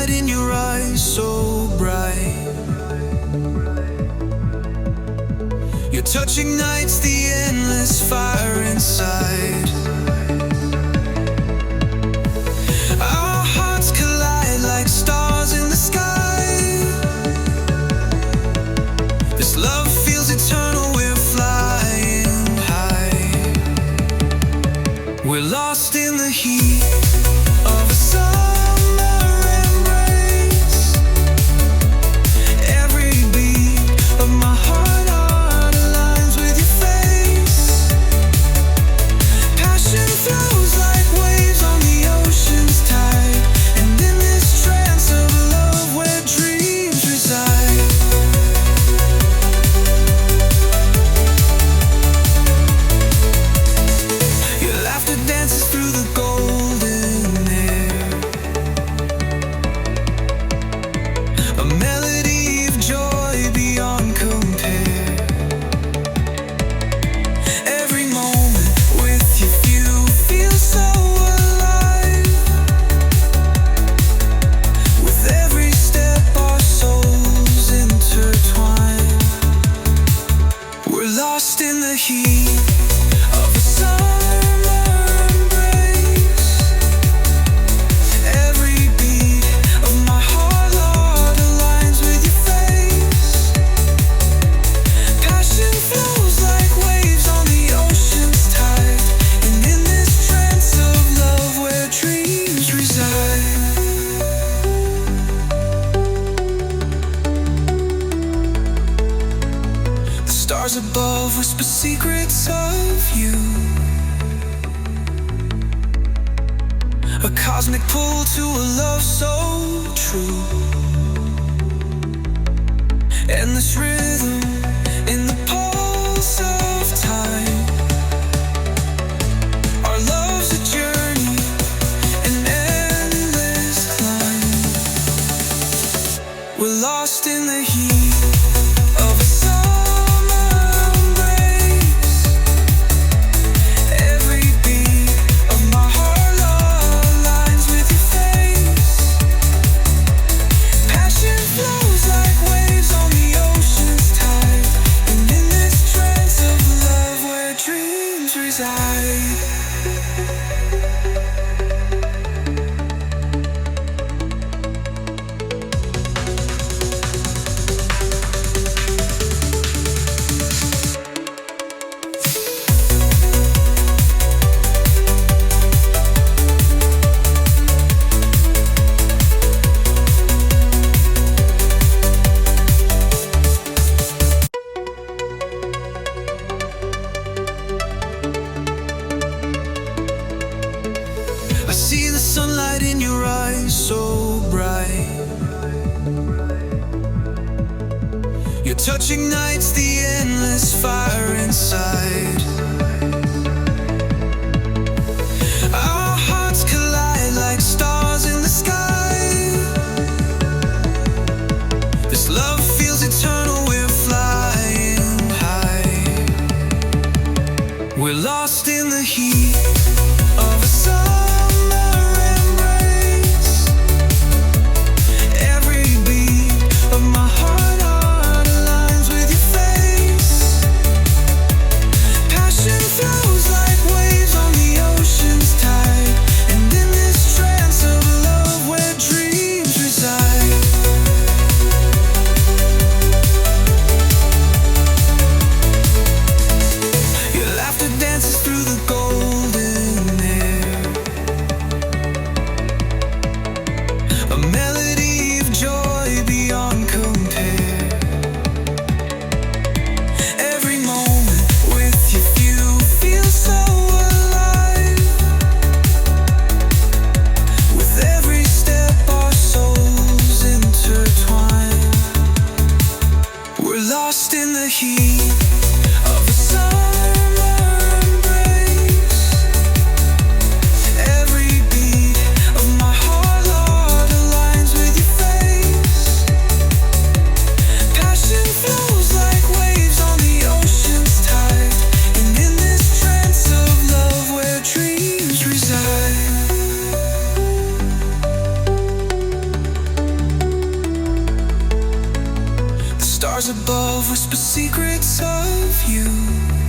sunlight in your eyes so bright. Your touch ignites the endless fire inside. Our hearts collide like stars in the sky. This love feels eternal, we're flying high. We're lost in the heat of a summer embrace. Every beat of my heart aligns with your face. Passion flows like waves on the ocean's tide, and in this trance of love where dreams reside. Your laughter dances through the golden air, a melody of joy beyond compare. Every moment with you feels so alive. With every step our souls intertwine. We're lost in the heat of a summer embrace. Every beat of my heart, Lord, aligns with your face. Passion flows like waves on the ocean's tide, and in this trance of love where dreams reside. The stars above whisper secrets of you, a cosmic pull to a love so true. Endless rhythm in the pulse of time. Our love's a journey, an endless climb. We're lost in the heat of a summer embrace. Every beat of my heart aligns with your face. Passion flows like waves on the ocean's tide, and in this trance of love where dreams reside. I see the sunlight in your eyes so bright. Your touch ignites the endless fire inside. Our hearts collide like stars in the sky. This love feels eternal, we're flying high. We're lost in the heat of a summer embrace. Every beat of my heart aligns with your face. Passion flows like waves on the ocean's tide, and in this trance of love where dreams reside. Your laughter dances through the golden Stars above whisper secrets of you.